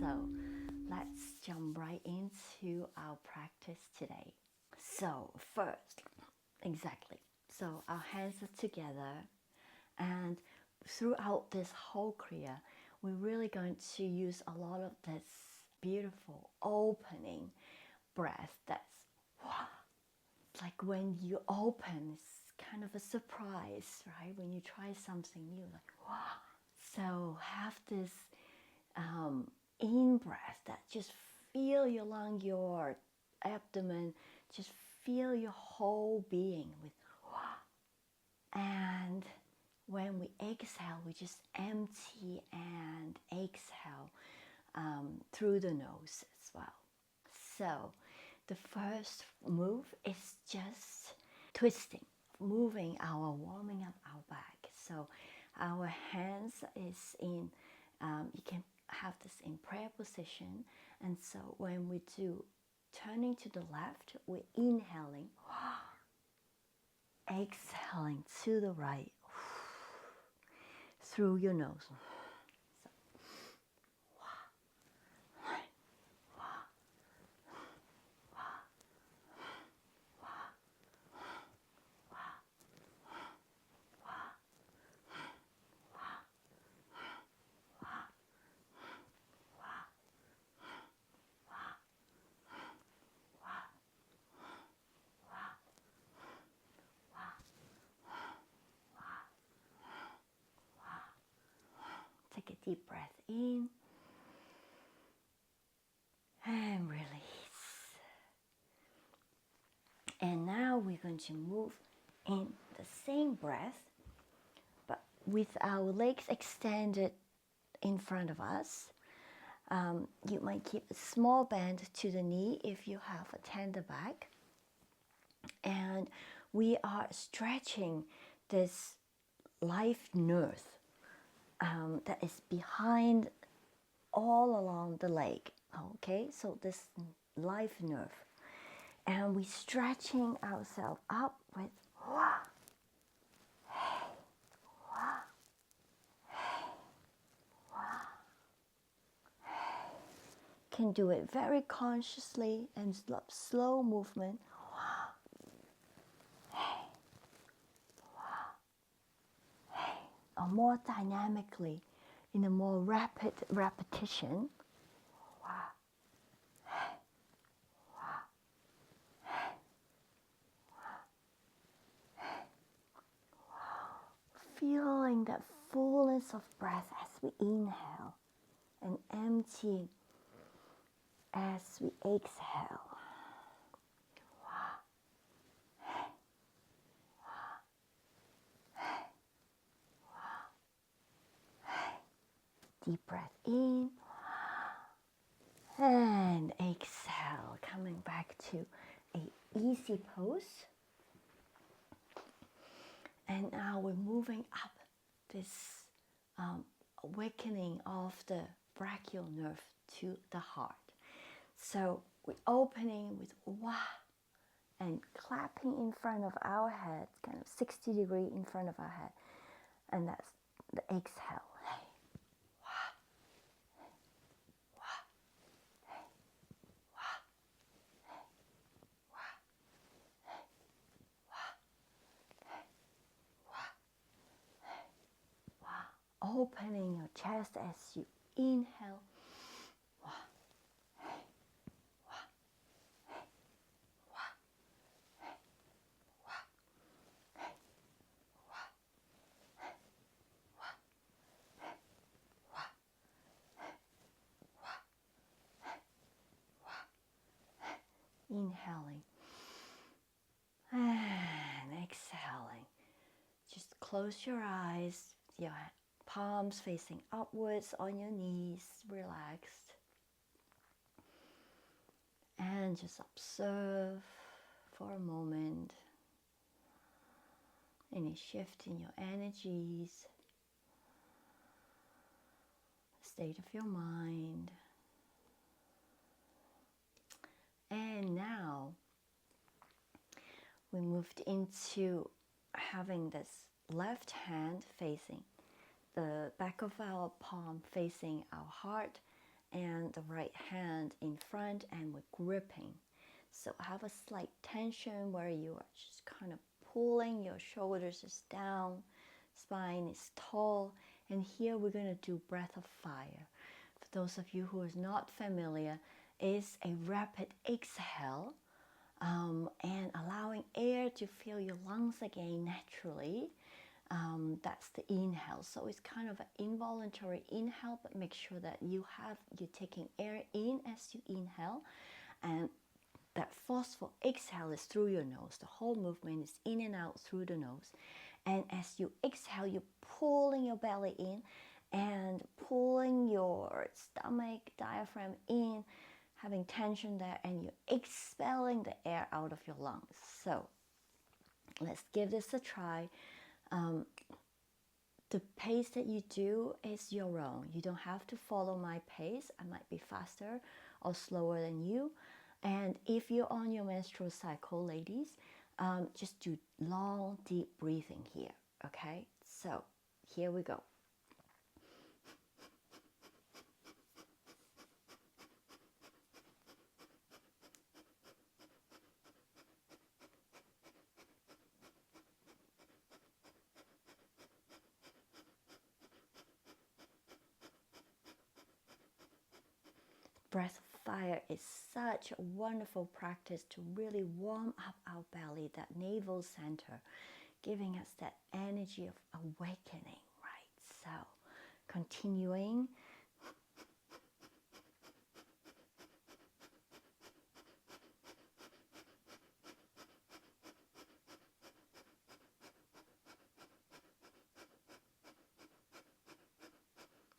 So let's jump right into our practice today. So first, exactly. So our hands are together, and throughout this whole kriya, we're really going to use a lot of this beautiful opening breath. That's like when you open, it's kind of a surprise, right? When you try something new, like wow. So have this in breath that just feel your lung, your abdomen, just feel your whole being with wow. And when we exhale, we just empty and exhale through the nose as well. So the first move is just twisting, moving warming up our back. So our hands is in, you can have this in prayer position. And so when we do turning to the left, we're inhaling, exhaling to the right through your nose. Take a deep breath in and release. And now we're going to move in the same breath, but with our legs extended in front of us. You might keep a small bend to the knee if you have a tender back. And we are stretching this life nerve that is behind all along the leg. Okay, so this life nerve. And we're stretching ourselves up with wah, hey, wah, hey, wah, hey. Can do it very consciously and slow movement. Wah, hey, wah, hey. Or more dynamically in a more rapid repetition. Feeling that fullness of breath as we inhale and empty as we exhale. Deep breath in and exhale, coming back to an easy pose. And now we're moving up this awakening of the brachial nerve to the heart. So we're opening with wah and clapping in front of our head, kind of 60 degrees in front of our head. And that's the exhale. Opening your chest as you inhale. Inhaling and exhaling. Just close your eyes, your palms facing upwards on your knees, relaxed. And just observe for a moment any shift in your energies, state of your mind. And now we moved into having this left hand facing the back of our palm facing our heart, and the right hand in front, and we're gripping. So have a slight tension where you are just kind of pulling your shoulders is down, spine is tall, and here we're going to do breath of fire. For those of you who are not familiar, is a rapid exhale and allowing air to fill your lungs again naturally. That's the inhale. So it's kind of an involuntary inhale, but make sure that you're taking air in as you inhale, and that forceful exhale is through your nose. The whole movement is in and out through the nose. And as you exhale, you're pulling your belly in and pulling your stomach, diaphragm in, having tension there, and you're expelling the air out of your lungs. So let's give this a try. The pace that you do is your own. You don't have to follow my pace. I might be faster or slower than you. And if you're on your menstrual cycle, ladies, just do long, deep breathing here, okay? So here we go. Breath of fire is such a wonderful practice to really warm up our belly, that navel center, giving us that energy of awakening, right? So continuing.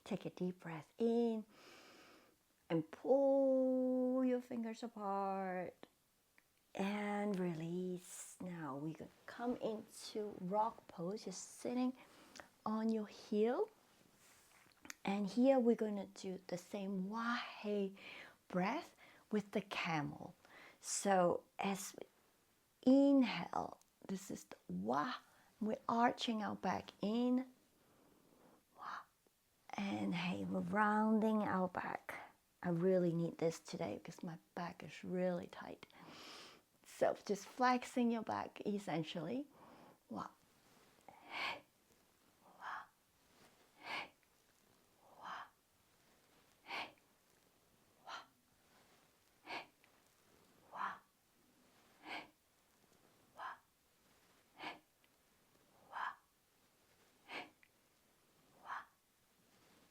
Take a deep breath in and pull your fingers apart and release. Now we can come into rock pose. You're sitting on your heel, and here we're going to do the same Wahe breath with the camel. So as we inhale, this is the Wah. We're arching our back in, and hey, we're rounding our back. I really need this today because my back is really tight. So just flexing your back essentially. Wow. Hey. Wow. Hey. Wow. Hey. Wow. Hey. Wow. Hey. Wow. Hey. Wow. Hey. Wow.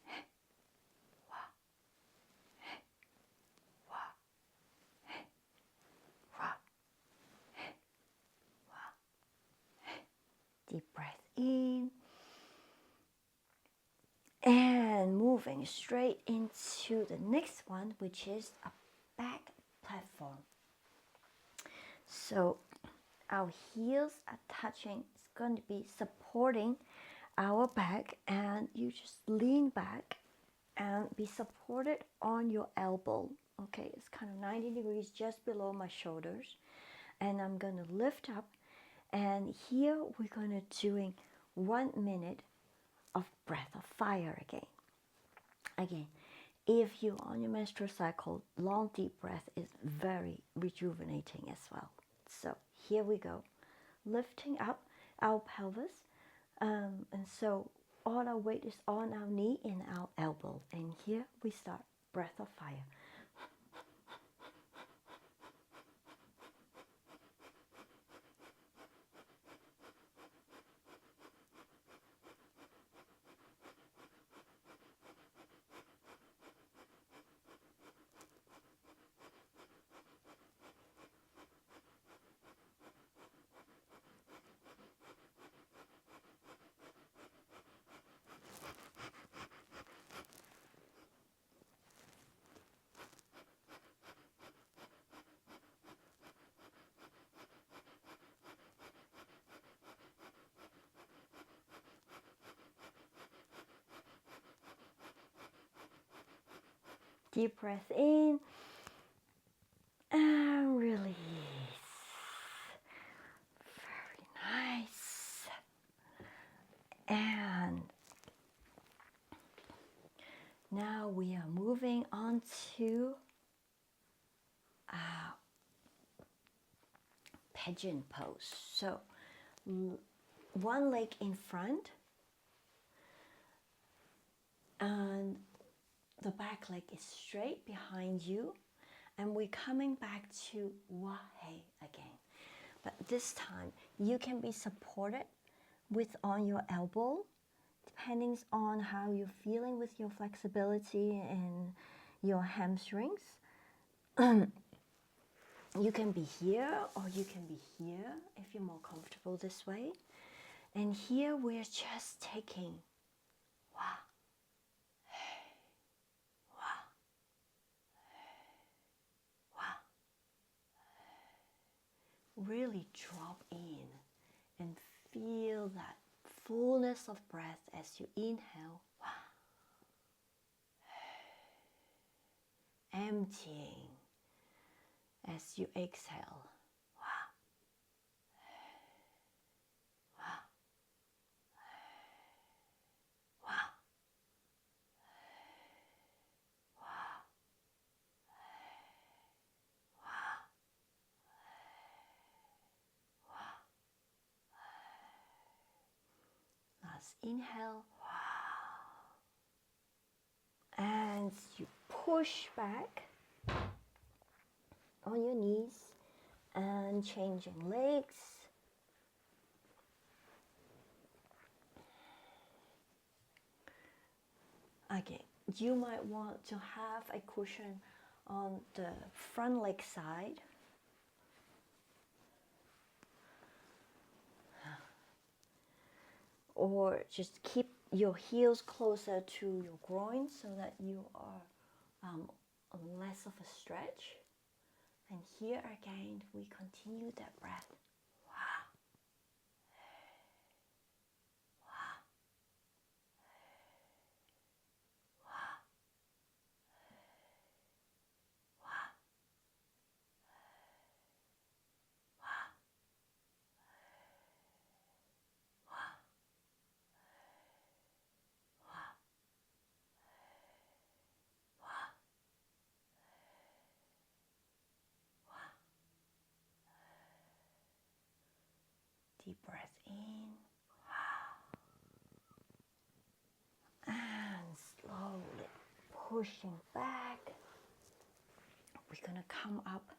Hey. Wow. Hey. Wow. Hey. Wow. Deep breath in and moving straight into the next one, which is a back platform. So our heels are touching. It's going to be supporting our back, and you just lean back and be supported on your elbow. Okay, it's kind of 90 degrees just below my shoulders, and I'm going to lift up. And here we're going to doing 1 minute of breath of fire again. Again, if you're on your menstrual cycle, long deep breath is very rejuvenating as well. So here we go, lifting up our pelvis, and so all our weight is on our knee and our elbow. And here we start breath of fire. Deep breath in and release. Very nice. And Now we are moving on to pigeon pose. So one leg in front and the back leg is straight behind you, and we're coming back to Wahe again. But this time you can be supported with on your elbow, depending on how you're feeling with your flexibility and your hamstrings. You can be here or you can be here if you're more comfortable this way. And here we're just taking really drop in and feel that fullness of breath as you inhale, emptying as you exhale. Last inhale, and you push back on your knees and changing legs. Again, you might want to have a cushion on the front leg side. Or just keep your heels closer to your groin so that you are less of a stretch. And here again, we continue that breath. Deep breath in. And slowly pushing back. We're going to come up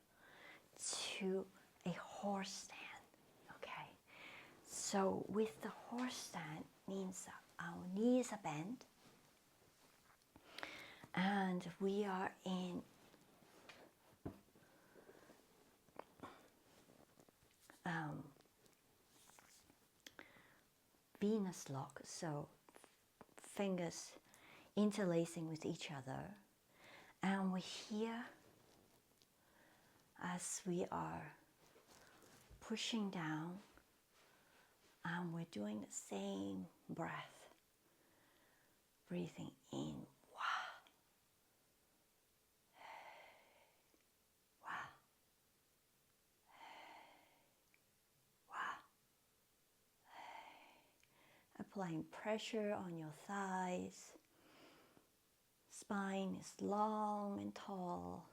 to a horse stand. Okay. So with the horse stand means that our knees are bent. And we are in Venus lock, so fingers interlacing with each other. And we're here as we are pushing down, and we're doing the same breath. Breathing in. Applying pressure on your thighs. Spine is long and tall.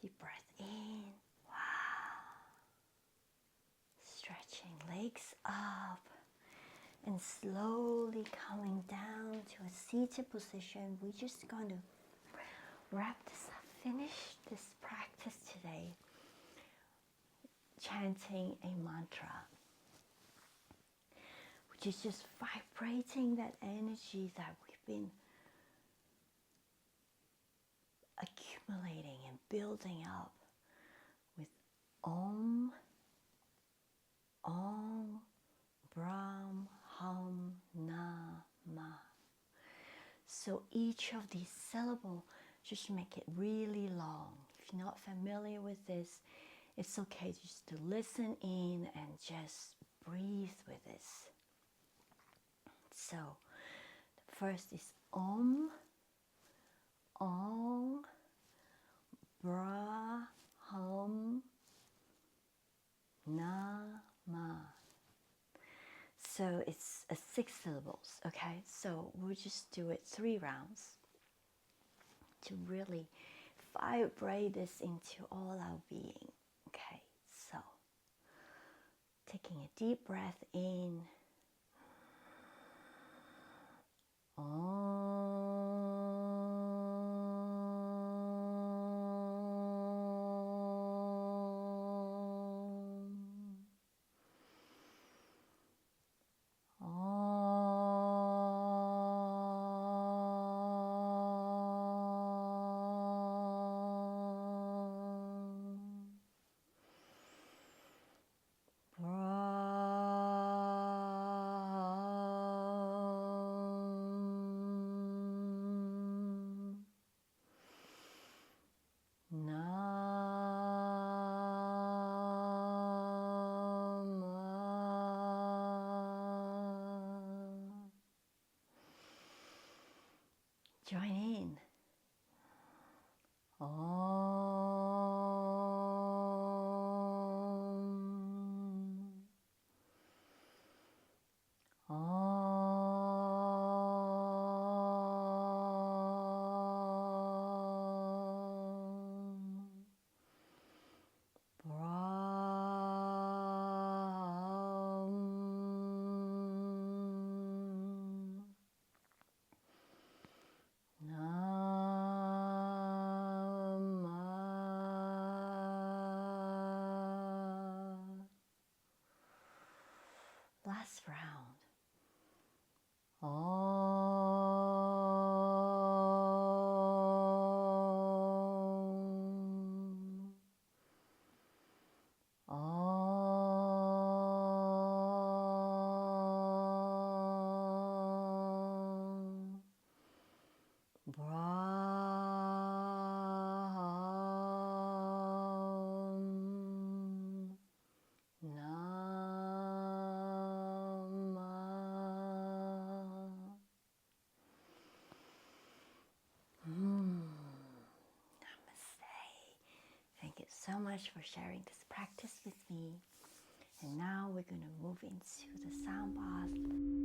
Deep breath in. Stretching legs up and slowly coming down to a seated position. We're just going to wrap this up, finish this practice today, chanting a mantra, which is just vibrating that energy that we've been accumulating and building up with Om, Om, Brahm, Hum, Nama. So each of these syllables, just make it really long. If you're not familiar with this, it's okay just to listen in and just breathe with this. So the first is Om, Om, Bra, Hum, Nama. So it's 6 syllables, okay? So we'll just do it 3 rounds to really vibrate this into all our being. Okay, so taking a deep breath in. Join in. Om. Om. Brahm. Last round. Om. Om. Brahm. Nama. Namaste. Thank you so much for sharing this practice with me. And now we're going to move into the sound bath.